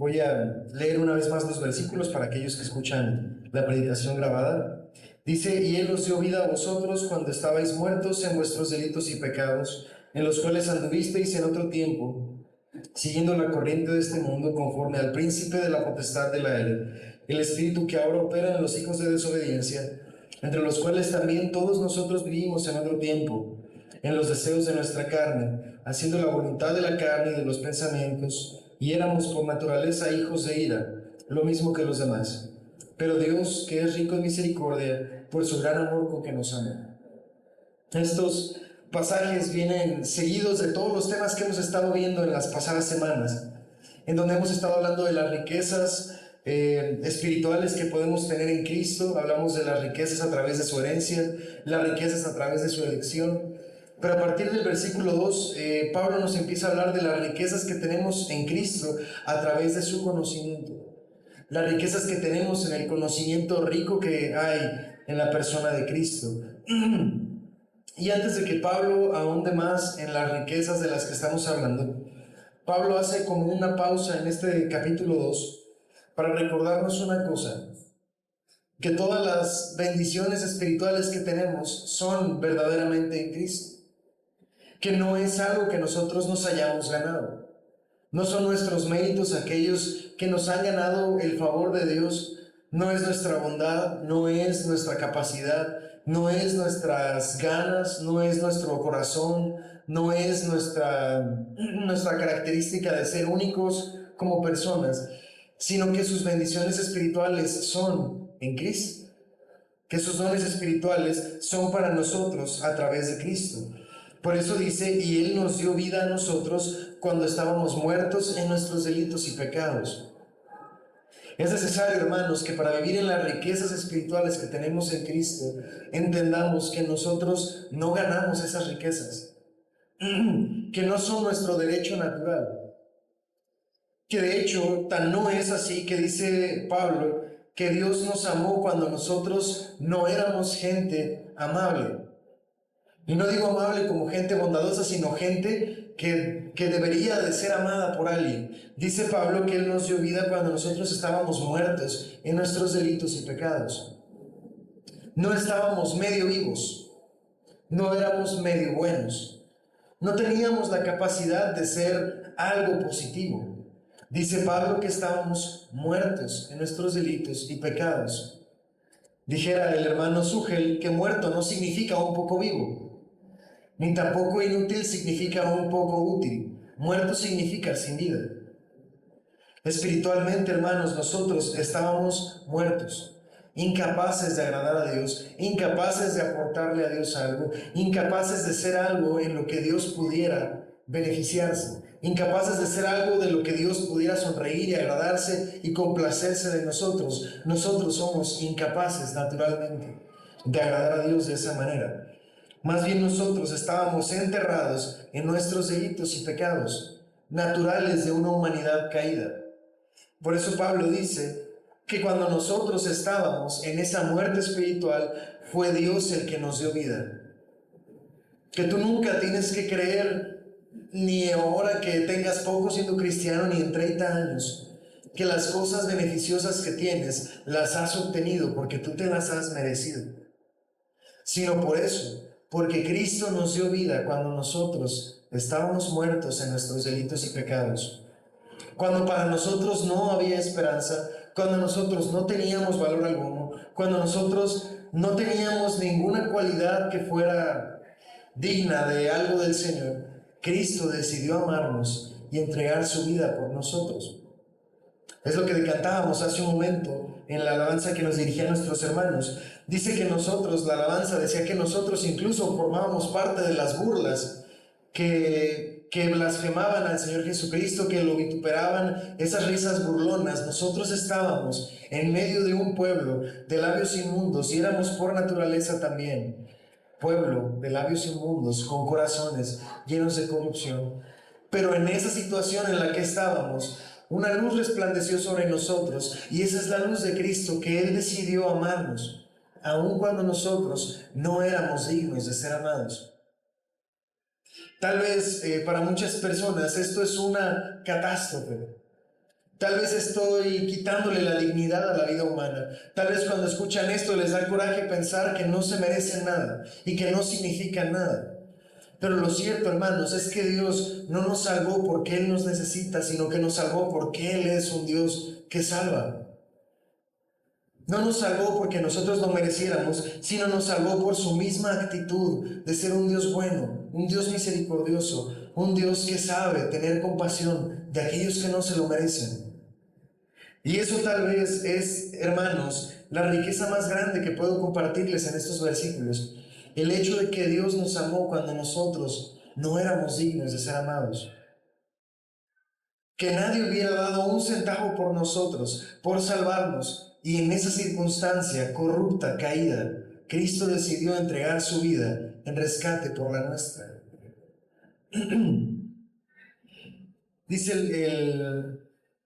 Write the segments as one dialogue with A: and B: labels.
A: Voy a leer una vez más los versículos para aquellos que escuchan la predicación grabada. Dice: y Él os dio vida a vosotros cuando estabais muertos en vuestros delitos y pecados, en los cuales anduvisteis en otro tiempo, siguiendo la corriente de este mundo, conforme al príncipe de la potestad del aire, el espíritu que ahora opera en los hijos de desobediencia, entre los cuales también todos nosotros vivimos en otro tiempo, en los deseos de nuestra carne, haciendo la voluntad de la carne y de los pensamientos, y éramos por naturaleza hijos de ira, lo mismo que los demás. Pero Dios, que es rico en misericordia, por su gran amor con que nos ama. Estos pasajes vienen seguidos de todos los temas que hemos estado viendo en las pasadas semanas, en donde hemos estado hablando de las riquezas espirituales que podemos tener en Cristo. Hablamos de las riquezas a través de su herencia, las riquezas a través de su elección. Pero a partir del versículo 2, Pablo nos empieza a hablar de las riquezas que tenemos en Cristo a través de su conocimiento. Las riquezas que tenemos en el conocimiento rico que hay en la persona de Cristo. Y antes de que Pablo ahonde más en las riquezas de las que estamos hablando, Pablo hace como una pausa en este capítulo 2 para recordarnos una cosa: que todas las bendiciones espirituales que tenemos son verdaderamente en Cristo, que no es algo que nosotros nos hayamos ganado, no son nuestros méritos aquellos que nos han ganado el favor de Dios, no es nuestra bondad, no es nuestra capacidad, no es nuestras ganas, no es nuestro corazón, no es nuestra característica de ser únicos como personas, sino que sus bendiciones espirituales son en Cristo, que sus dones espirituales son para nosotros a través de Cristo. Por eso dice: y Él nos dio vida a nosotros cuando estábamos muertos en nuestros delitos y pecados. Es necesario, hermanos, que para vivir en las riquezas espirituales que tenemos en Cristo, entendamos que nosotros no ganamos esas riquezas, que no son nuestro derecho natural. Que de hecho, tan no es así que dice Pablo que Dios nos amó cuando nosotros no éramos gente amable. Y no digo amable como gente bondadosa, sino gente que debería de ser amada por alguien. Dice Pablo que Él nos dio vida cuando nosotros estábamos muertos en nuestros delitos y pecados. No estábamos medio vivos, no éramos medio buenos, no teníamos la capacidad de ser algo positivo. Dice Pablo que estábamos muertos en nuestros delitos y pecados. Dijera el hermano Sugel que muerto no significa un poco vivo, ni tampoco inútil significa un poco útil. Muerto significa sin vida. Espiritualmente, hermanos, nosotros estábamos muertos, incapaces de agradar a Dios, incapaces de aportarle a Dios algo, incapaces de ser algo en lo que Dios pudiera beneficiarse, incapaces de ser algo de lo que Dios pudiera sonreír y agradarse y complacerse de nosotros. Nosotros somos incapaces naturalmente de agradar a Dios de esa manera. Más bien nosotros estábamos enterrados en nuestros delitos y pecados, naturales de una humanidad caída. Por eso Pablo dice que cuando nosotros estábamos en esa muerte espiritual, fue Dios el que nos dio vida. Que tú nunca tienes que creer, ni ahora que tengas poco siendo cristiano, ni en 30 años, que las cosas beneficiosas que tienes las has obtenido porque tú te las has merecido, sino por eso, porque Cristo nos dio vida cuando nosotros estábamos muertos en nuestros delitos y pecados. Cuando para nosotros no había esperanza, cuando nosotros no teníamos valor alguno, cuando nosotros no teníamos ninguna cualidad que fuera digna de algo del Señor, Cristo decidió amarnos y entregar su vida por nosotros. Es lo que cantábamos hace un momento en la alabanza que nos dirigían nuestros hermanos. Dice que nosotros, la alabanza decía que nosotros incluso formábamos parte de las burlas que blasfemaban al Señor Jesucristo, que lo vituperaban, esas risas burlonas. Nosotros estábamos en medio de un pueblo de labios inmundos y éramos por naturaleza también pueblo de labios inmundos, con corazones llenos de corrupción. Pero en esa situación en la que estábamos, una luz resplandeció sobre nosotros, y esa es la luz de Cristo, que Él decidió amarnos, aun cuando nosotros no éramos dignos de ser amados. Tal vez para muchas personas esto es una catástrofe. Tal vez estoy quitándole la dignidad a la vida humana. Tal vez cuando escuchan esto les da coraje pensar que no se merecen nada y que no significan nada. Pero lo cierto, hermanos, es que Dios no nos salvó porque Él nos necesita, sino que nos salvó porque Él es un Dios que salva. No nos salvó porque nosotros lo mereciéramos, sino nos salvó por su misma actitud de ser un Dios bueno, un Dios misericordioso, un Dios que sabe tener compasión de aquellos que no se lo merecen. Y eso tal vez es, hermanos, la riqueza más grande que puedo compartirles en estos versículos. El hecho de que Dios nos amó cuando nosotros no éramos dignos de ser amados. Que nadie hubiera dado un centavo por nosotros, por salvarnos. Y en esa circunstancia corrupta, caída, Cristo decidió entregar su vida en rescate por la nuestra. Dice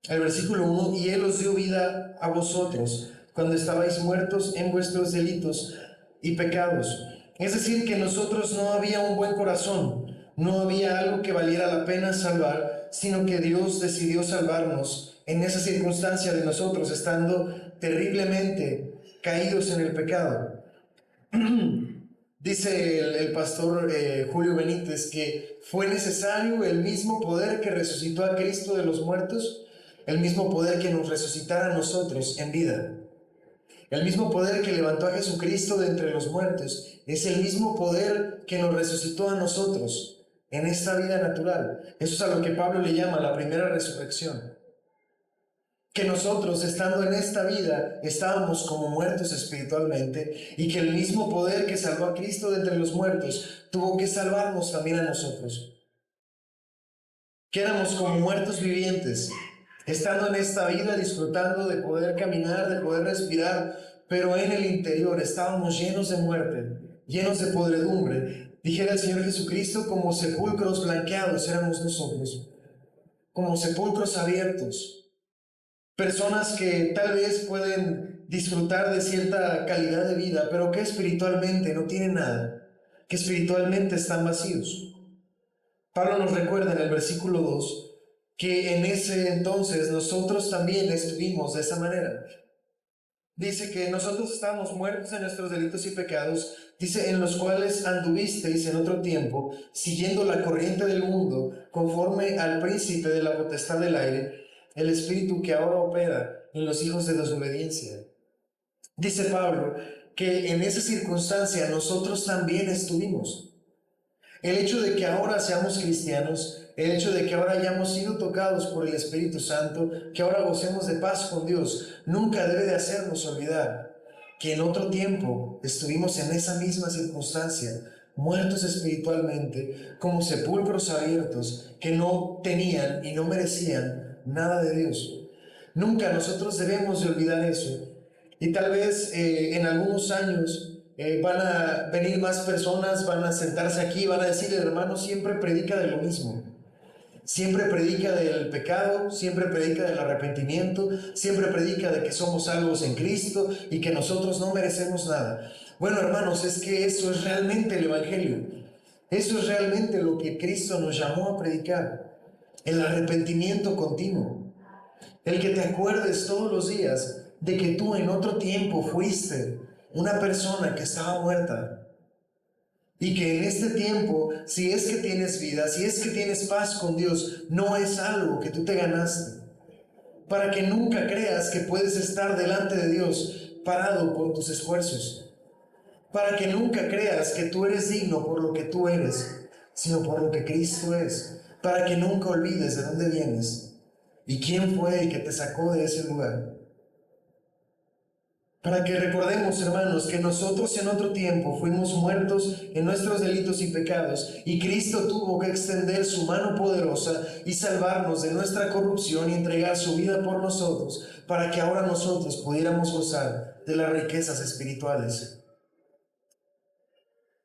A: el versículo 1, y Él os dio vida a vosotros cuando estabais muertos en vuestros delitos y pecados. Es decir, que nosotros no había un buen corazón, no había algo que valiera la pena salvar, sino que Dios decidió salvarnos en esa circunstancia de nosotros, estando terriblemente caídos en el pecado. Dice el pastor Julio Benítez que fue necesario el mismo poder que resucitó a Cristo de los muertos, el mismo poder que nos resucitara a nosotros en vida. El mismo poder que levantó a Jesucristo de entre los muertos es el mismo poder que nos resucitó a nosotros en esta vida natural. Eso es a lo que Pablo le llama la primera resurrección. Que nosotros, estando en esta vida, estábamos como muertos espiritualmente, y que el mismo poder que salvó a Cristo de entre los muertos tuvo que salvarnos también a nosotros. Que éramos como muertos vivientes, estando en esta vida, disfrutando de poder caminar, de poder respirar, pero en el interior estábamos llenos de muerte, llenos de podredumbre. Dijera el Señor Jesucristo, como sepulcros blanqueados éramos nosotros, como sepulcros abiertos. Personas que tal vez pueden disfrutar de cierta calidad de vida, pero que espiritualmente no tienen nada, que espiritualmente están vacíos. Pablo nos recuerda en el versículo 2 que en ese entonces nosotros también estuvimos de esa manera. Dice que nosotros estábamos muertos en nuestros delitos y pecados, dice, en los cuales anduvisteis en otro tiempo, siguiendo la corriente del mundo, conforme al príncipe de la potestad del aire, el espíritu que ahora opera en los hijos de desobediencia. Dice Pablo que en esa circunstancia nosotros también estuvimos. El hecho de que ahora seamos cristianos, el hecho de que ahora hayamos sido tocados por el Espíritu Santo, que ahora gocemos de paz con Dios, nunca debe de hacernos olvidar que en otro tiempo estuvimos en esa misma circunstancia, muertos espiritualmente, como sepulcros abiertos que no tenían y no merecían nada de Dios. Nunca nosotros debemos de olvidar eso. Y tal vez en algunos años van a venir más personas, van a sentarse aquí, van a decir, el hermano siempre predica de lo mismo. Siempre predica del pecado, siempre predica del arrepentimiento, siempre predica de que somos salvos en Cristo y que nosotros no merecemos nada. Bueno, hermanos, es que eso es realmente el Evangelio. Eso es realmente lo que Cristo nos llamó a predicar. El arrepentimiento continuo. El que te acuerdes todos los días de que tú en otro tiempo fuiste una persona que estaba muerta. Y que en este tiempo, si es que tienes vida, si es que tienes paz con Dios, no es algo que tú te ganaste. Para que nunca creas que puedes estar delante de Dios parado por tus esfuerzos. Para que nunca creas que tú eres digno por lo que tú eres, sino por lo que Cristo es. Para que nunca olvides de dónde vienes y quién fue el que te sacó de ese lugar. Para que recordemos, hermanos, que nosotros en otro tiempo fuimos muertos en nuestros delitos y pecados, y Cristo tuvo que extender su mano poderosa y salvarnos de nuestra corrupción y entregar su vida por nosotros, para que ahora nosotros pudiéramos gozar de las riquezas espirituales.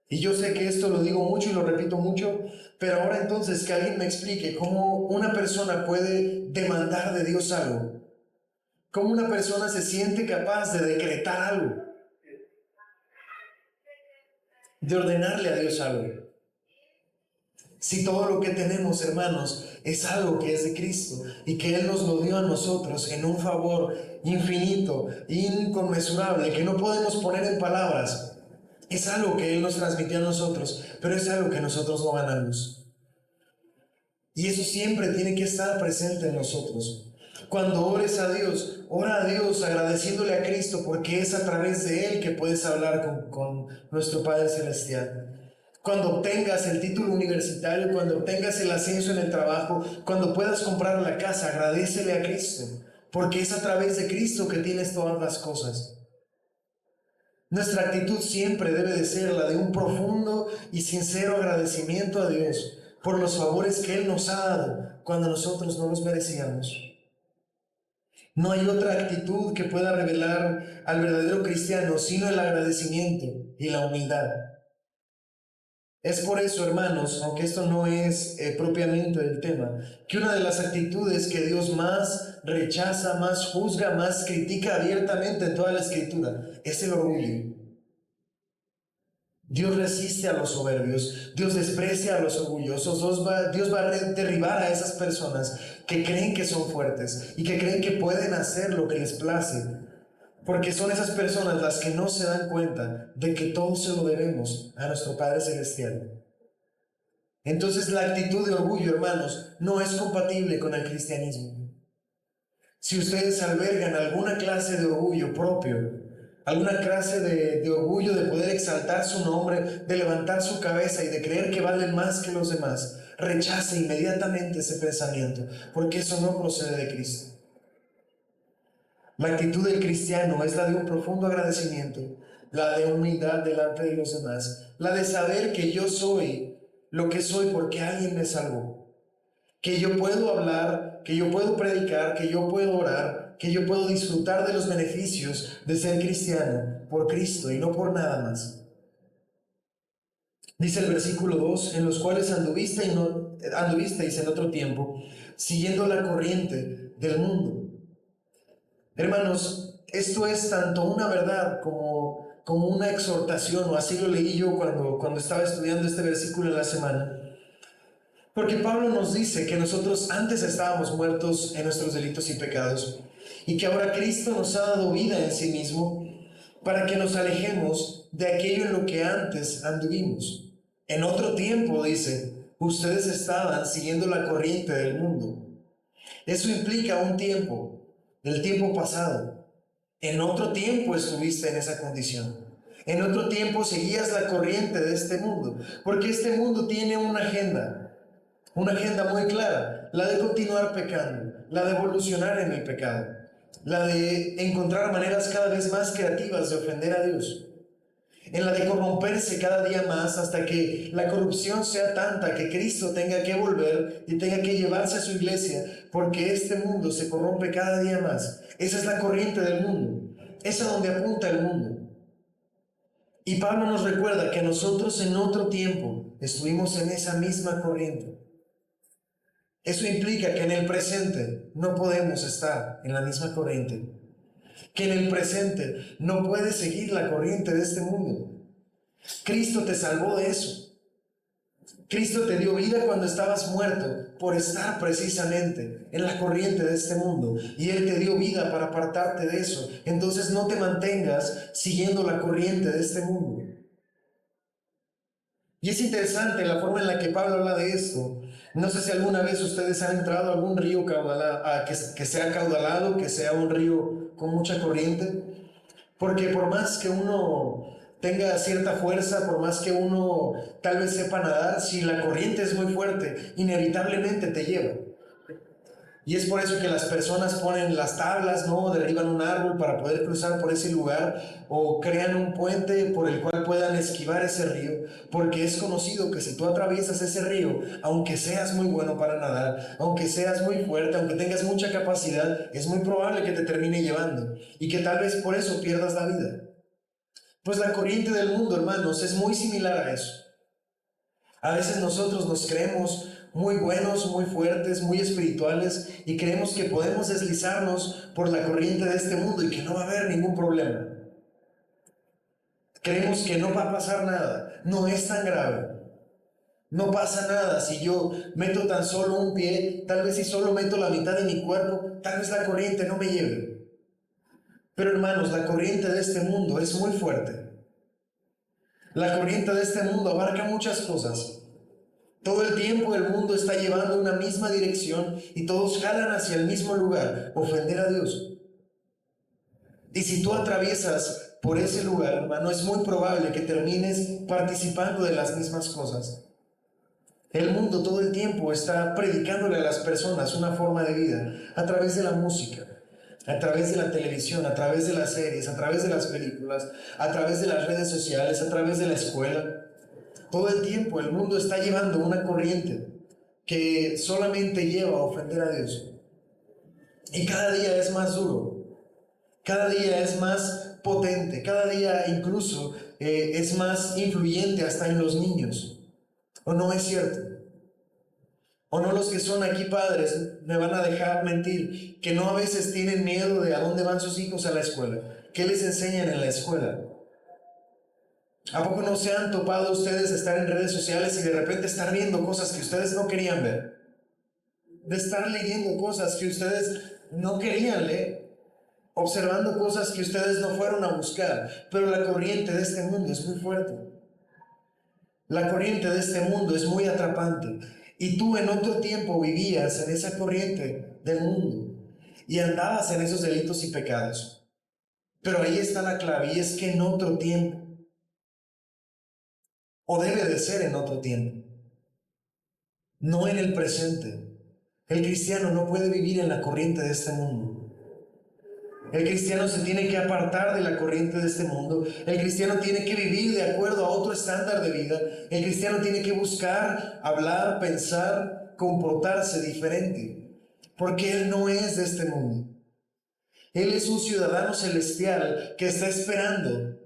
A: Y yo sé que esto lo digo mucho y lo repito mucho, pero ahora entonces que alguien me explique cómo una persona puede demandar de Dios algo. ¿Cómo una persona se siente capaz de decretar algo? De ordenarle a Dios algo. Si todo lo que tenemos, hermanos, es algo que es de Cristo y que Él nos lo dio a nosotros en un favor infinito, inconmensurable, que no podemos poner en palabras, es algo que Él nos transmitió a nosotros, pero es algo que nosotros no ganamos. Y eso siempre tiene que estar presente en nosotros. Cuando ores a Dios, ora a Dios agradeciéndole a Cristo, porque es a través de Él que puedes hablar con nuestro Padre Celestial. Cuando obtengas el título universitario, cuando obtengas el ascenso en el trabajo, cuando puedas comprar la casa, agradécele a Cristo, porque es a través de Cristo que tienes todas las cosas. Nuestra actitud siempre debe de ser la de un profundo y sincero agradecimiento a Dios por los favores que Él nos ha dado cuando nosotros no los merecíamos. No hay otra actitud que pueda revelar al verdadero cristiano sino el agradecimiento y la humildad. Es por eso, hermanos, aunque esto no es propiamente el tema, que una de las actitudes que Dios más rechaza, más juzga, más critica abiertamente en toda la Escritura es el orgullo. Dios resiste a los soberbios, Dios desprecia a los orgullosos, Dios va a derribar a esas personas que creen que son fuertes y que creen que pueden hacer lo que les place. Porque son esas personas las que no se dan cuenta de que todo se lo debemos a nuestro Padre Celestial. Entonces la actitud de orgullo, hermanos, no es compatible con el cristianismo. Si ustedes albergan alguna clase de orgullo propio, alguna clase de orgullo de poder exaltar su nombre, de levantar su cabeza y de creer que valen más que los demás, rechace inmediatamente ese pensamiento, porque eso no procede de Cristo. La actitud del cristiano es la de un profundo agradecimiento, la de humildad delante de los demás, la de saber que yo soy lo que soy porque alguien me salvó, que yo puedo hablar, que yo puedo predicar, que yo puedo orar, que yo puedo disfrutar de los beneficios de ser cristiano por Cristo y no por nada más. Dice el versículo 2, en los cuales anduvisteis en otro tiempo, siguiendo la corriente del mundo. Hermanos, esto es tanto una verdad como una exhortación, o así lo leí yo cuando estaba estudiando este versículo en la semana. Porque Pablo nos dice que nosotros antes estábamos muertos en nuestros delitos y pecados, y que ahora Cristo nos ha dado vida en sí mismo para que nos alejemos de aquello en lo que antes anduvimos. En otro tiempo, dice, ustedes estaban siguiendo la corriente del mundo. Eso implica un tiempo, del tiempo pasado. En otro tiempo estuviste en esa condición. En otro tiempo seguías la corriente de este mundo, porque este mundo tiene una agenda muy clara, la de continuar pecando, la de evolucionar en el pecado, la de encontrar maneras cada vez más creativas de ofender a Dios, en la de corromperse cada día más hasta que la corrupción sea tanta que Cristo tenga que volver y tenga que llevarse a su iglesia, porque este mundo se corrompe cada día más. Esa es la corriente del mundo, esa es donde apunta el mundo. Y Pablo nos recuerda que nosotros en otro tiempo estuvimos en esa misma corriente. Eso implica que en el presente no podemos estar en la misma corriente, que en el presente no puedes seguir la corriente de este mundo. Cristo te salvó de eso. Cristo te dio vida cuando estabas muerto por estar precisamente en la corriente de este mundo, y Él te dio vida para apartarte de eso. Entonces no te mantengas siguiendo la corriente de este mundo. Y es interesante la forma en la que Pablo habla de esto. No sé si alguna vez ustedes han entrado a algún río que sea caudalado, que sea un río con mucha corriente, porque por más que uno tenga cierta fuerza, por más que uno tal vez sepa nadar, si la corriente es muy fuerte, inevitablemente te lleva. Y es por eso que las personas ponen las tablas, ¿no? Derriban un árbol para poder cruzar por ese lugar, o crean un puente por el cual puedan esquivar ese río, porque es conocido que si tú atraviesas ese río, aunque seas muy bueno para nadar, aunque seas muy fuerte, aunque tengas mucha capacidad, es muy probable que te termine llevando y que tal vez por eso pierdas la vida. Pues la corriente del mundo, hermanos, es muy similar a eso. A veces nosotros nos creemos muy buenos, muy fuertes, muy espirituales, y creemos que podemos deslizarnos por la corriente de este mundo y que no va a haber ningún problema. Creemos que no va a pasar nada, no es tan grave. No pasa nada si yo meto tan solo un pie, tal vez si solo meto la mitad de mi cuerpo, tal vez la corriente no me lleve. Pero hermanos, la corriente de este mundo es muy fuerte. La corriente de este mundo abarca muchas cosas. Todo el tiempo el mundo está llevando una misma dirección y todos jalan hacia el mismo lugar, ofender a Dios. Y si tú atraviesas por ese lugar, hermano, es muy probable que termines participando de las mismas cosas. El mundo todo el tiempo está predicándole a las personas una forma de vida a través de la música, a través de la televisión, a través de las series, a través de las películas, a través de las redes sociales, a través de la escuela. Todo el tiempo el mundo está llevando una corriente que solamente lleva a ofender a Dios. Y cada día es más duro, cada día es más potente, cada día incluso es más influyente hasta en los niños. ¿O no es cierto? ¿O no los que son aquí padres me van a dejar mentir que no a veces tienen miedo de a dónde van sus hijos a la escuela? ¿Qué les enseñan en la escuela? ¿A poco no se han topado ustedes estar en redes sociales y de repente estar viendo cosas que ustedes no querían ver? De estar leyendo cosas que ustedes no querían leer, observando cosas que ustedes no fueron a buscar, pero la corriente de este mundo es muy fuerte. La corriente de este mundo es muy atrapante. Y tú en otro tiempo vivías en esa corriente del mundo y andabas en esos delitos y pecados. Pero ahí está la clave, y es que en otro tiempo, o debe de ser en otro tiempo, no en el presente. El cristiano no puede vivir en la corriente de este mundo. El cristiano se tiene que apartar de la corriente de este mundo. El cristiano tiene que vivir de acuerdo a otro estándar de vida. El cristiano tiene que buscar, hablar, pensar, comportarse diferente, porque él no es de este mundo. Él es un ciudadano celestial que está esperando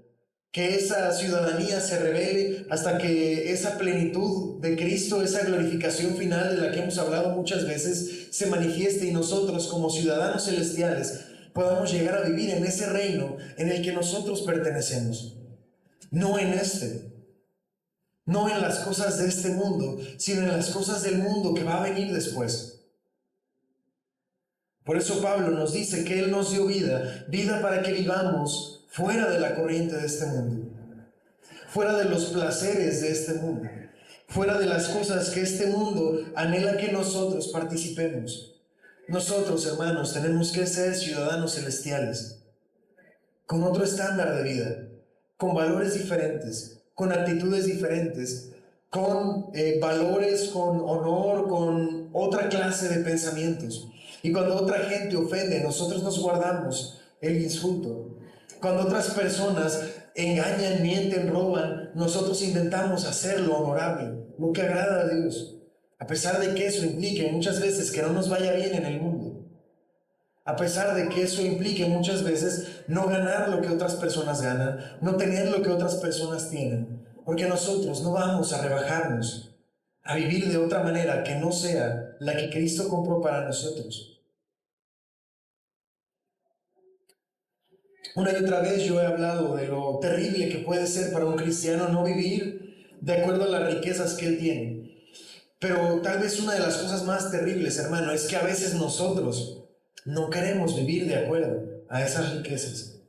A: que esa ciudadanía se revele hasta que esa plenitud de Cristo, esa glorificación final de la que hemos hablado muchas veces, se manifieste y nosotros como ciudadanos celestiales podamos llegar a vivir en ese reino en el que nosotros pertenecemos. No en este, no en las cosas de este mundo, sino en las cosas del mundo que va a venir después. Por eso Pablo nos dice que Él nos dio vida, vida para que vivamos fuera de la corriente de este mundo, fuera de los placeres de este mundo, fuera de las cosas que este mundo anhela que nosotros participemos. Nosotros, hermanos, tenemos que ser ciudadanos celestiales, con otro estándar de vida, con valores diferentes, con actitudes diferentes, con valores, con honor, con otra clase de pensamientos. Y cuando otra gente ofende, nosotros nos guardamos el insulto. Cuando otras personas engañan, mienten, roban, nosotros intentamos hacer lo honorable, lo que agrada a Dios, a pesar de que eso implique muchas veces que no nos vaya bien en el mundo. A pesar de que eso implique muchas veces no ganar lo que otras personas ganan, no tener lo que otras personas tienen, porque nosotros no vamos a rebajarnos a vivir de otra manera que no sea la que Cristo compró para nosotros. Una y otra vez yo he hablado de lo terrible que puede ser para un cristiano no vivir de acuerdo a las riquezas que él tiene. Pero tal vez una de las cosas más terribles, hermano, es que a veces nosotros no queremos vivir de acuerdo a esas riquezas.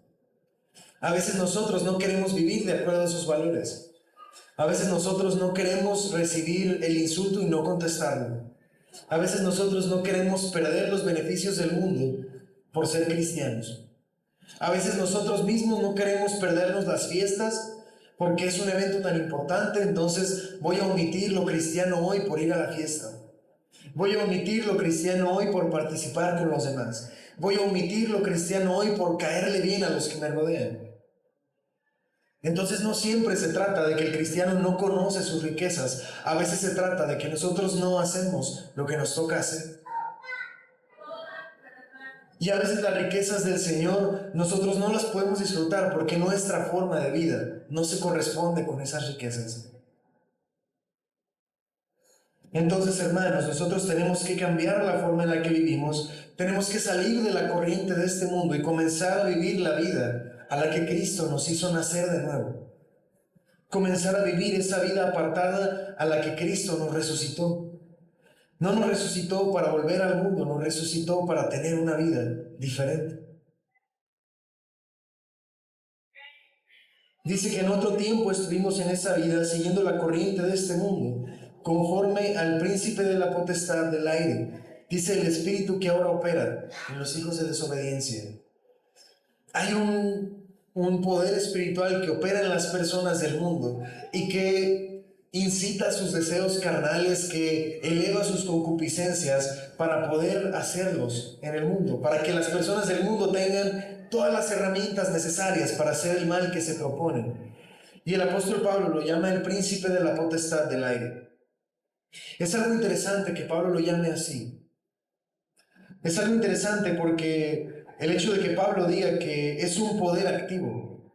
A: A veces nosotros no queremos vivir de acuerdo a esos valores. A veces nosotros no queremos recibir el insulto y no contestarlo. A veces nosotros no queremos perder los beneficios del mundo por ser cristianos. A veces nosotros mismos no queremos perdernos las fiestas porque es un evento tan importante, entonces voy a omitir lo cristiano hoy por ir a la fiesta. Voy a omitir lo cristiano hoy por participar con los demás. Voy a omitir lo cristiano hoy por caerle bien a los que me rodean. Entonces no siempre se trata de que el cristiano no conoce sus riquezas. A veces se trata de que nosotros no hacemos lo que nos toca hacer. Y a veces las riquezas del Señor nosotros no las podemos disfrutar porque nuestra forma de vida no se corresponde con esas riquezas. Entonces, hermanos, nosotros tenemos que cambiar la forma en la que vivimos, tenemos que salir de la corriente de este mundo y comenzar a vivir la vida a la que Cristo nos hizo nacer de nuevo. comenzar a vivir esa vida apartada a la que Cristo nos resucitó. No nos resucitó para volver al mundo, nos resucitó para tener una vida diferente. Dice que en otro tiempo estuvimos en esa vida siguiendo la corriente de este mundo, conforme al príncipe de la potestad del aire. Dice el espíritu que ahora opera en los hijos de desobediencia. Hay un poder espiritual que opera en las personas del mundo y que incita sus deseos carnales, que eleva sus concupiscencias para poder hacerlos en el mundo, para que las personas del mundo tengan todas las herramientas necesarias para hacer el mal que se proponen. Y el apóstol Pablo lo llama el príncipe de la potestad del aire. Es algo interesante que Pablo lo llame así. Es algo interesante porque el hecho de que Pablo diga que es un poder activo,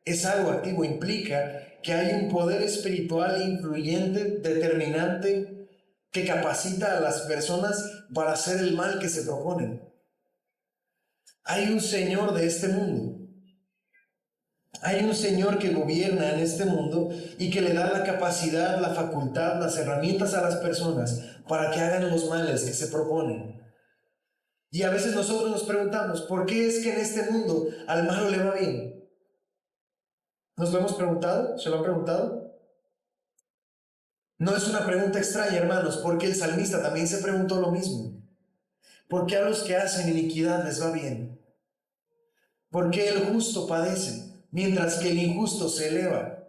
A: es algo activo, implica que hay un poder espiritual influyente, determinante, que capacita a las personas para hacer el mal que se proponen. Hay un Señor de este mundo. Hay un Señor que gobierna en este mundo y que le da la capacidad, la facultad, las herramientas a las personas para que hagan los males que se proponen. Y a veces nosotros nos preguntamos, ¿por qué es que en este mundo al malo le va bien? ¿Nos lo hemos preguntado? ¿Se lo han preguntado? No es una pregunta extraña, hermanos, porque el salmista también se preguntó lo mismo. ¿Por qué a los que hacen iniquidad les va bien? ¿Por qué el justo padece, mientras que el injusto se eleva?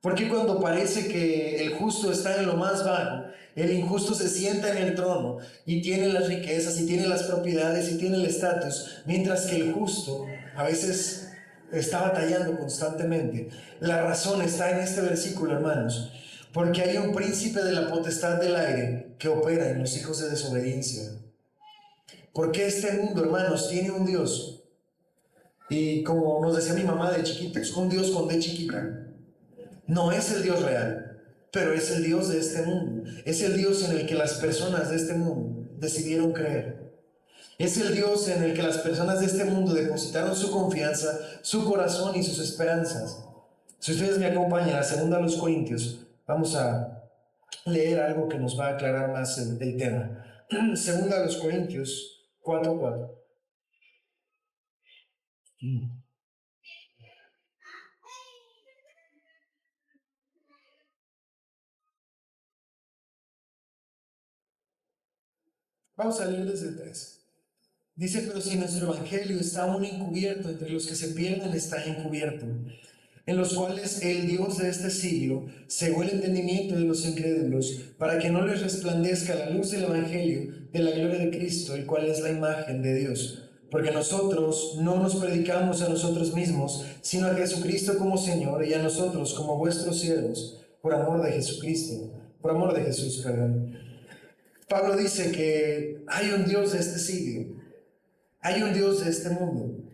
A: ¿Por qué cuando parece que el justo está en lo más bajo, el injusto se sienta en el trono y tiene las riquezas y tiene las propiedades y tiene el estatus, mientras que el justo a veces está batallando constantemente? La razón está en este versículo, hermanos, porque hay un príncipe de la potestad del aire que opera en los hijos de desobediencia. Porque este mundo, hermanos, tiene un Dios, y como nos decía mi mamá de chiquitos, un Dios con D chiquita. No es el Dios real, pero es el Dios de este mundo. Es el Dios en el que las personas de este mundo decidieron creer. Es el Dios en el que las personas de este mundo depositaron su confianza, su corazón y sus esperanzas. Si ustedes me acompañan a 2 Corintios, vamos a leer algo que nos va a aclarar más el tema. 2 Corintios 4:4. Vamos a leer desde el 3. Dice, pero si nuestro evangelio está aún encubierto, entre los que se pierden está encubierto, en los cuales el Dios de este siglo cegó el entendimiento de los incrédulos, para que no les resplandezca la luz del evangelio de la gloria de Cristo, el cual es la imagen de Dios. Porque nosotros no nos predicamos a nosotros mismos, sino a Jesucristo como Señor, y a nosotros como vuestros siervos, por amor de Jesucristo, por amor de Jesús, perdón. Pablo dice que hay un Dios de este siglo, hay un Dios de este mundo,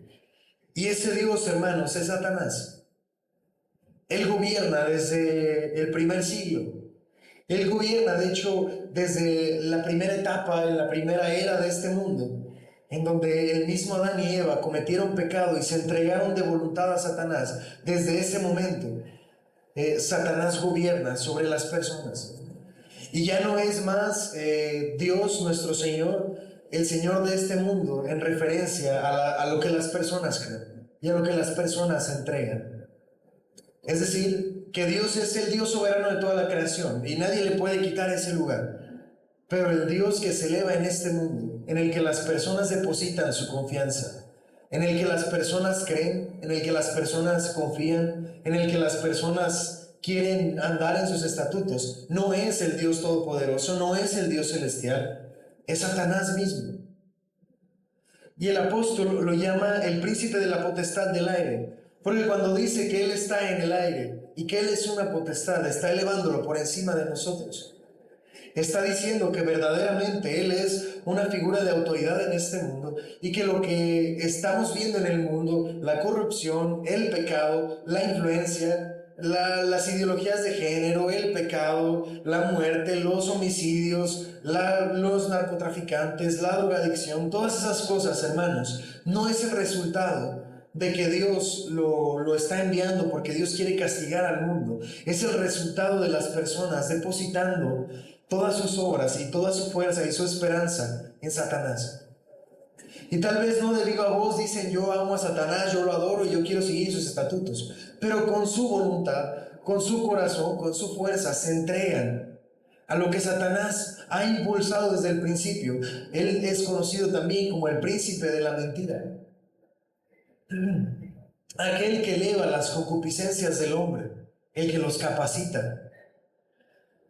A: y ese Dios, hermanos, es Satanás. Él gobierna desde el primer siglo. Él gobierna, de hecho, desde la primera etapa, en la primera era de este mundo, en donde el mismo Adán y Eva cometieron pecado y se entregaron de voluntad a Satanás. Desde ese momento, Satanás gobierna sobre las personas. Y ya no es más Dios nuestro Señor, el Señor de este mundo, en referencia a lo que las personas creen y a lo que las personas entregan. Es decir, que Dios es el Dios soberano de toda la creación y nadie le puede quitar ese lugar. Pero el Dios que se eleva en este mundo, en el que las personas depositan su confianza, en el que las personas creen, en el que las personas confían, en el que las personas quieren andar en sus estatutos, no es el Dios todopoderoso, no es el Dios celestial, es Satanás mismo. Y el apóstol lo llama el príncipe de la potestad del aire, porque cuando dice que Él está en el aire y que Él es una potestad, está elevándolo por encima de nosotros. Está diciendo que verdaderamente Él es una figura de autoridad en este mundo y que lo que estamos viendo en el mundo, la corrupción, el pecado, la influencia, las ideologías de género, el pecado, la muerte, los homicidios, los narcotraficantes, la drogadicción, todas esas cosas, hermanos, no es el resultado de que Dios lo está enviando porque Dios quiere castigar al mundo. Es el resultado de las personas depositando todas sus obras y toda su fuerza y su esperanza en Satanás. Y tal vez no de viva voz dicen: yo amo a Satanás, yo lo adoro y yo quiero seguir sus estatutos. Pero con su voluntad, con su corazón, con su fuerza se entregan a lo que Satanás ha impulsado desde el principio. Él es conocido también como el príncipe de la mentira. Aquel que eleva las concupiscencias del hombre, el que los capacita.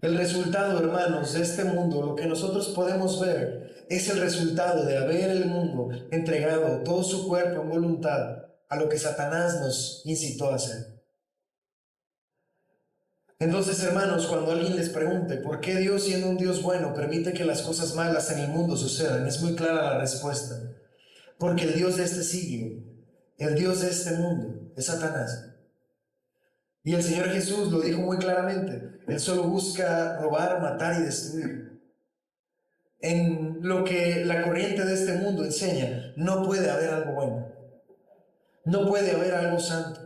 A: El resultado, hermanos, de este mundo, lo que nosotros podemos ver, es el resultado de haber el mundo entregado todo su cuerpo en voluntad a lo que Satanás nos incitó a hacer. Entonces, hermanos, cuando alguien les pregunte por qué Dios, siendo un Dios bueno, permite que las cosas malas en el mundo sucedan, es muy clara la respuesta. Porque el Dios de este siglo, el Dios de este mundo, es Satanás. Y el Señor Jesús lo dijo muy claramente: Él solo busca robar, matar y destruir. En lo que la corriente de este mundo enseña, no puede haber algo bueno. No puede haber algo santo.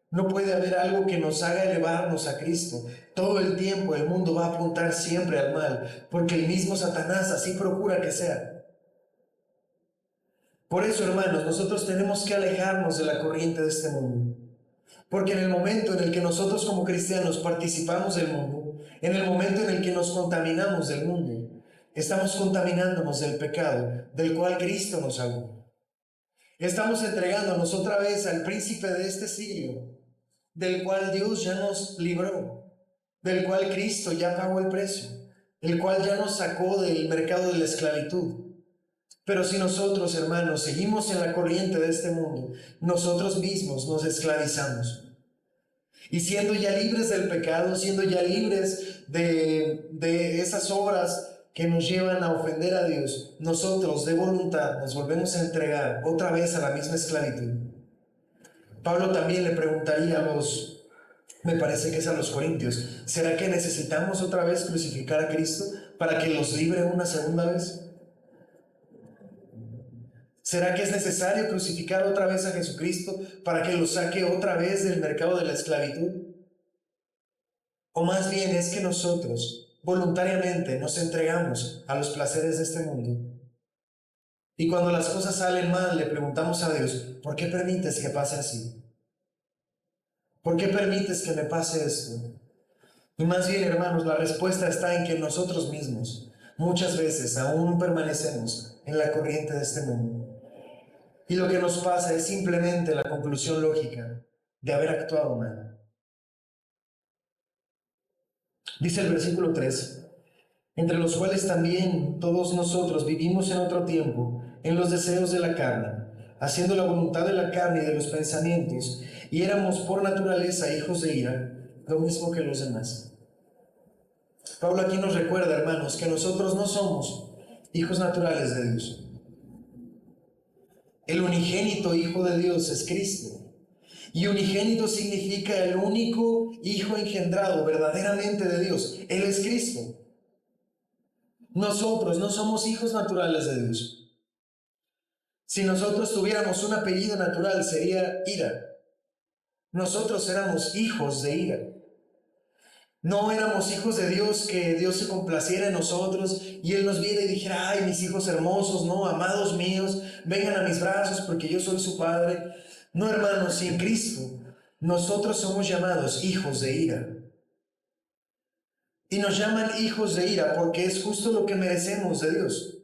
A: No puede haber algo que nos haga elevarnos a Cristo. Todo el tiempo el mundo va a apuntar siempre al mal, porque el mismo Satanás así procura que sea. Por eso, hermanos, nosotros tenemos que alejarnos de la corriente de este mundo. Porque en el momento en el que nosotros como cristianos participamos del mundo, en el momento en el que nos contaminamos del mundo, estamos contaminándonos del pecado del cual Cristo nos salvó. Estamos entregándonos otra vez al príncipe de este siglo, del cual Dios ya nos libró, del cual Cristo ya pagó el precio, el cual ya nos sacó del mercado de la esclavitud. Pero si nosotros, hermanos, seguimos en la corriente de este mundo, nosotros mismos nos esclavizamos. Y siendo ya libres del pecado, siendo ya libres de esas obras que nos llevan a ofender a Dios, nosotros de voluntad nos volvemos a entregar otra vez a la misma esclavitud. Pablo también le preguntaría me parece que es a los corintios: ¿será que necesitamos otra vez crucificar a Cristo para que los libre una segunda vez? ¿Será que es necesario crucificar otra vez a Jesucristo para que los saque otra vez del mercado de la esclavitud? O más bien es que nosotros voluntariamente nos entregamos a los placeres de este mundo. Y cuando las cosas salen mal, le preguntamos a Dios: ¿por qué permites que pase así? ¿Por qué permites que me pase esto? Y más bien, hermanos, la respuesta está en que nosotros mismos muchas veces aún permanecemos en la corriente de este mundo. Y lo que nos pasa es simplemente la conclusión lógica de haber actuado mal. Dice el versículo 3: entre los cuales también todos nosotros vivimos en otro tiempo, en los deseos de la carne, haciendo la voluntad de la carne y de los pensamientos, y éramos por naturaleza hijos de ira, lo mismo que los demás. Pablo aquí nos recuerda, hermanos, que nosotros no somos hijos naturales de Dios. El unigénito Hijo de Dios es Cristo. Y unigénito significa el único Hijo engendrado verdaderamente de Dios. Él es Cristo. Nosotros no somos hijos naturales de Dios. Si nosotros tuviéramos un apellido natural, sería Ira. Nosotros éramos hijos de Ira. No éramos hijos de Dios, que Dios se complaciera en nosotros y Él nos viera y dijera: ay, mis hijos hermosos, no, amados míos, vengan a mis brazos porque yo soy su Padre. No, hermanos, sin Cristo, nosotros somos llamados hijos de ira. Y nos llaman hijos de ira porque es justo lo que merecemos de Dios.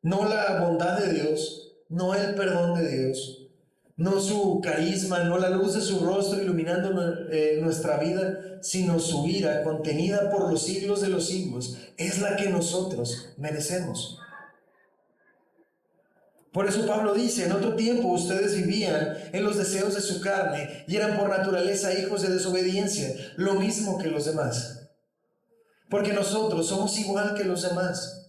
A: No la bondad de Dios, no el perdón de Dios, no su carisma, no la luz de su rostro iluminando nuestra vida, sino su ira contenida por los siglos de los siglos, es la que nosotros merecemos. Por eso Pablo dice: en otro tiempo ustedes vivían en los deseos de su carne y eran por naturaleza hijos de desobediencia, lo mismo que los demás. Porque nosotros somos igual que los demás.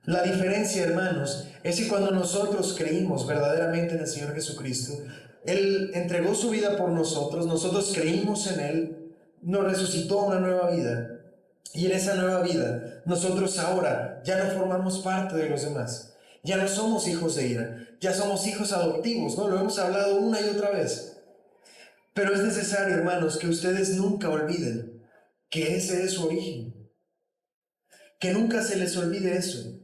A: La diferencia, hermanos, es que cuando nosotros creímos verdaderamente en el Señor Jesucristo, Él entregó su vida por nosotros, nosotros creímos en Él, nos resucitó a una nueva vida. Y en esa nueva vida, nosotros ahora ya no formamos parte de los demás. Ya no somos hijos de ira, ya somos hijos adoptivos, ¿no? Lo hemos hablado una y otra vez. Pero es necesario, hermanos, que ustedes nunca olviden que ese es su origen. Que nunca se les olvide eso.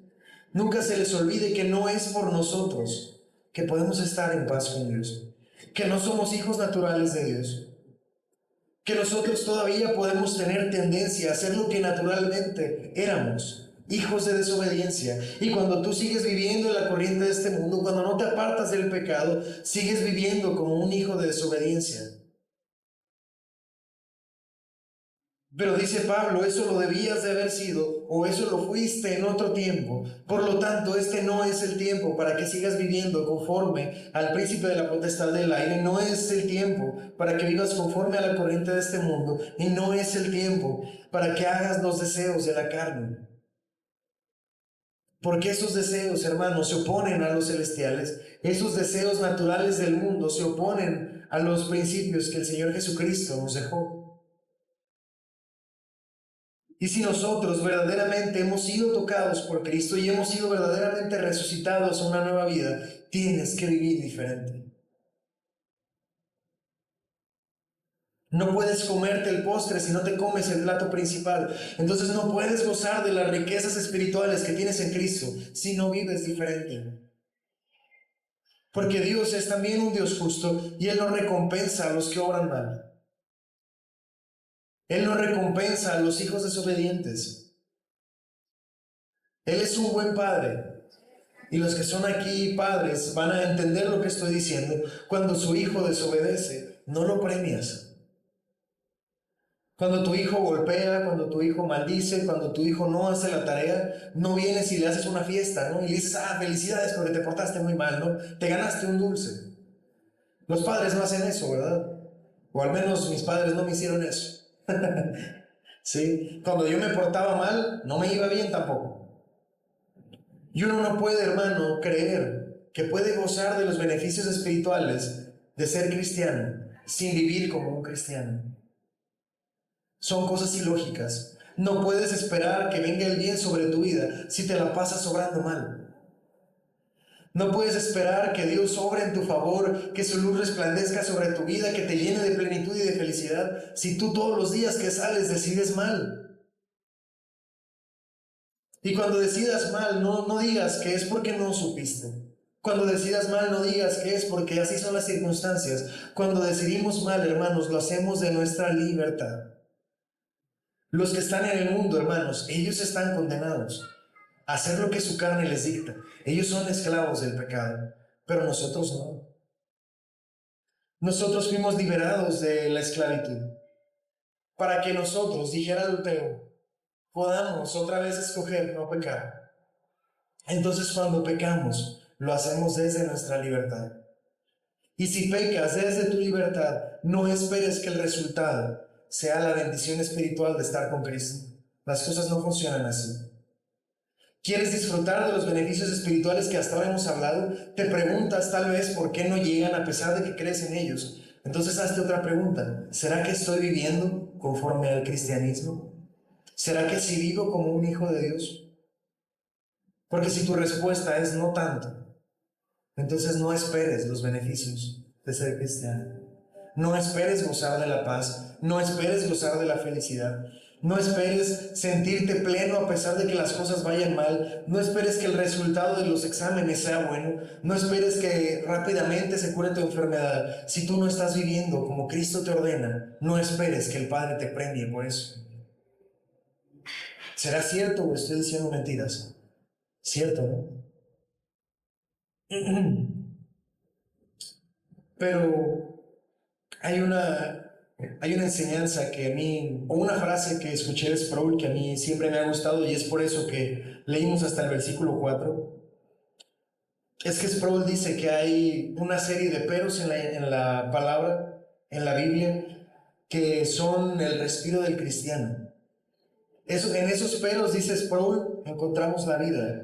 A: Nunca se les olvide que no es por nosotros que podemos estar en paz con Dios. Que no somos hijos naturales de Dios. Que nosotros todavía podemos tener tendencia a hacer lo que naturalmente éramos, hijos de desobediencia. Y cuando tú sigues viviendo en la corriente de este mundo, cuando no te apartas del pecado, sigues viviendo como un hijo de desobediencia. Pero dice Pablo, eso lo debías de haber sido, o eso lo fuiste en otro tiempo. Por lo tanto, este no es el tiempo para que sigas viviendo conforme al príncipe de la potestad del aire. No es el tiempo para que vivas conforme a la corriente de este mundo. Y no es el tiempo para que hagas los deseos de la carne. Porque esos deseos, hermanos, se oponen a los celestiales. Esos deseos naturales del mundo se oponen a los principios que el Señor Jesucristo nos dejó. Y si nosotros verdaderamente hemos sido tocados por Cristo y hemos sido verdaderamente resucitados a una nueva vida, tienes que vivir diferente. No puedes comerte el postre si no te comes el plato principal. Entonces no puedes gozar de las riquezas espirituales que tienes en Cristo si no vives diferente. Porque Dios es también un Dios justo y Él no recompensa a los que obran mal. Él no recompensa a los hijos desobedientes. Él es un buen padre. Y los que son aquí padres van a entender lo que estoy diciendo. Cuando su hijo desobedece, no lo premias. Cuando tu hijo golpea, cuando tu hijo maldice, cuando tu hijo no hace la tarea, no vienes y le haces una fiesta, ¿no? Y le dices, felicidades porque te portaste muy mal, ¿no? Te ganaste un dulce. Los padres no hacen eso, ¿verdad? O al menos mis padres no me hicieron eso. ¿Sí? Cuando yo me portaba mal, no me iba bien tampoco. Y uno no puede, hermano, creer que puede gozar de los beneficios espirituales de ser cristiano sin vivir como un cristiano. Son cosas ilógicas. No puedes esperar que venga el bien sobre tu vida si te la pasas obrando mal. No puedes esperar que Dios obre en tu favor, que su luz resplandezca sobre tu vida, que te llene de plenitud y de felicidad, si tú todos los días que sales decides mal. Y cuando decidas mal, no digas que es porque no supiste. Cuando decidas mal, no digas que es porque así son las circunstancias. Cuando decidimos mal, hermanos, lo hacemos de nuestra libertad. Los que están en el mundo, hermanos, ellos están condenados a hacer lo que su carne les dicta. Ellos son esclavos del pecado, pero nosotros no. Nosotros fuimos liberados de la esclavitud para que nosotros, dijera Lutero, podamos otra vez escoger no pecar. Entonces cuando pecamos, lo hacemos desde nuestra libertad. Y si pecas desde tu libertad, no esperes que el resultado sea la bendición espiritual de estar con Cristo. Las cosas no funcionan así. ¿Quieres disfrutar de los beneficios espirituales que hasta ahora hemos hablado? Te preguntas tal vez por qué no llegan a pesar de que crees en ellos. Entonces hazte otra pregunta. ¿Será que estoy viviendo conforme al cristianismo? ¿Será que sí vivo como un hijo de Dios? Porque si tu respuesta es no tanto, entonces no esperes los beneficios de ser cristiano. No esperes gozar de la paz, no esperes gozar de la felicidad, no esperes sentirte pleno a pesar de que las cosas vayan mal, no esperes que el resultado de los exámenes sea bueno, no esperes que rápidamente se cure tu enfermedad. Si tú no estás viviendo como Cristo te ordena, no esperes que el Padre te premie por eso. ¿Será cierto o estoy diciendo mentiras? Cierto, ¿no? Pero hay una enseñanza que a mí, o una frase que escuché de Sproul que a mí siempre me ha gustado y es por eso que leímos hasta el versículo 4. Es que Sproul dice que hay una serie de peros en la palabra, en la Biblia, que son el respiro del cristiano. En esos peros, dice Sproul, encontramos la vida.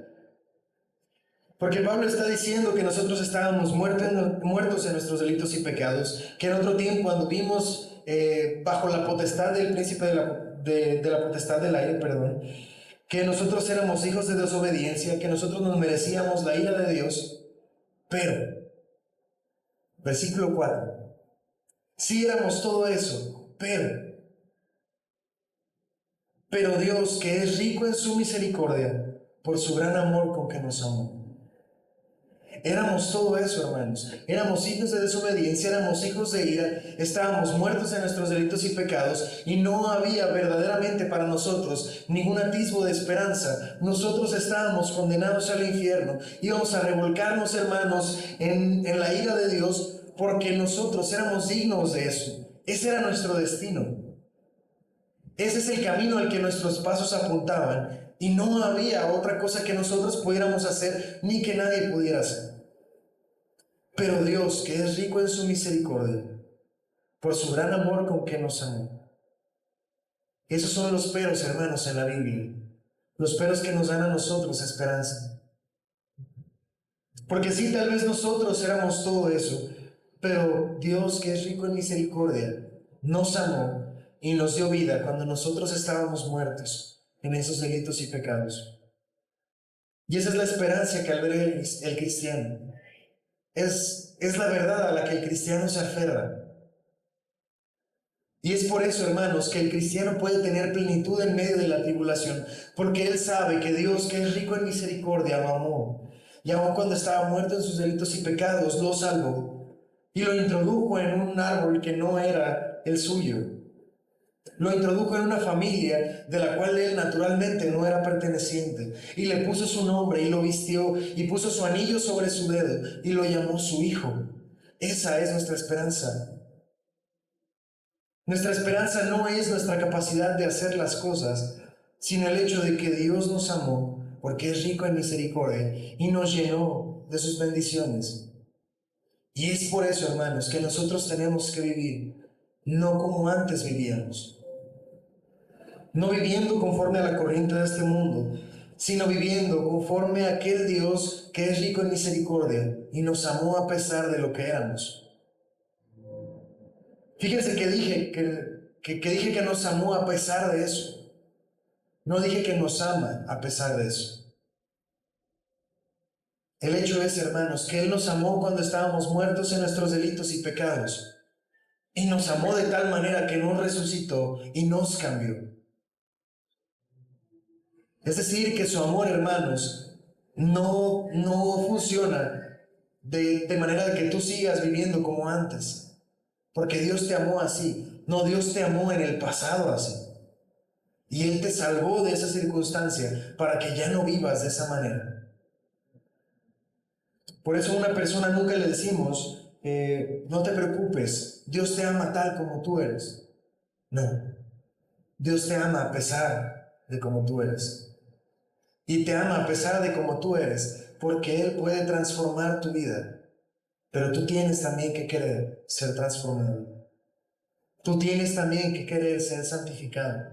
A: Porque Pablo está diciendo que nosotros estábamos muertos en nuestros delitos y pecados, que en otro tiempo anduvimos bajo la potestad del príncipe de la potestad del aire, que nosotros éramos hijos de desobediencia, que nosotros nos merecíamos la ira de Dios, pero, versículo 4, sí éramos todo eso, pero Dios, que es rico en su misericordia, por su gran amor con que nos amó. Éramos todo eso, hermanos. Éramos hijos de desobediencia, éramos hijos de ira, estábamos muertos en nuestros delitos y pecados y no había verdaderamente para nosotros ningún atisbo de esperanza. Nosotros estábamos condenados al infierno. Íbamos a revolcarnos, hermanos, en la ira de Dios porque nosotros éramos dignos de eso. Ese era nuestro destino. Ese es el camino al que nuestros pasos apuntaban y no había otra cosa que nosotros pudiéramos hacer ni que nadie pudiera hacer. Pero Dios, que es rico en su misericordia, por su gran amor con que nos amó. Esos son los peros, hermanos, en la Biblia. Los peros que nos dan a nosotros esperanza. Porque sí, tal vez nosotros éramos todo eso, pero Dios, que es rico en misericordia, nos amó y nos dio vida cuando nosotros estábamos muertos en esos delitos y pecados. Y esa es la esperanza que alberga el cristiano. Es la verdad a la que el cristiano se aferra. Y es por eso, hermanos, que el cristiano puede tener plenitud en medio de la tribulación, porque él sabe que Dios, que es rico en misericordia, lo amó. Y aun cuando estaba muerto en sus delitos y pecados, lo salvó y lo introdujo en un árbol que no era el suyo. Lo introdujo en una familia de la cual él naturalmente no era perteneciente, y le puso su nombre y lo vistió y puso su anillo sobre su dedo y lo llamó su hijo. Esa es nuestra esperanza. Nuestra esperanza no es nuestra capacidad de hacer las cosas, sino el hecho de que Dios nos amó porque es rico en misericordia y nos llenó de sus bendiciones. Y es por eso, hermanos, que nosotros tenemos que vivir no como antes vivíamos. No viviendo conforme a la corriente de este mundo, sino viviendo conforme a aquel Dios que es rico en misericordia y nos amó a pesar de lo que éramos. Fíjense que dije que nos amó a pesar de eso. No dije que nos ama a pesar de eso. El hecho es, hermanos, que Él nos amó cuando estábamos muertos en nuestros delitos y pecados. Y nos amó de tal manera que nos resucitó y nos cambió. Es decir, que su amor, hermanos, no funciona de manera de que tú sigas viviendo como antes. Porque Dios te amó así. No, Dios te amó en el pasado así. Y Él te salvó de esa circunstancia para que ya no vivas de esa manera. Por eso a una persona nunca le decimos, no te preocupes, Dios te ama tal como tú eres. No, Dios te ama a pesar de como tú eres. Y te ama a pesar de como tú eres, porque Él puede transformar tu vida. Pero tú tienes también que querer ser transformado. Tú tienes también que querer ser santificado.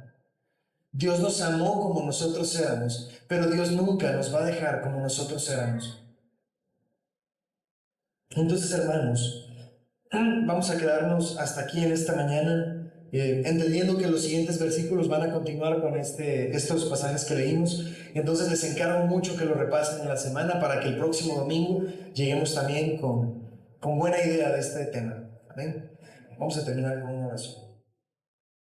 A: Dios nos amó como nosotros éramos, pero Dios nunca nos va a dejar como nosotros éramos. Entonces, hermanos, vamos a quedarnos hasta aquí en esta mañana, entendiendo que los siguientes versículos van a continuar con estos pasajes que leímos. Entonces les encargo mucho que lo repasen en la semana para que el próximo domingo lleguemos también con buena idea de este tema. Amén. Vamos a terminar con una oración.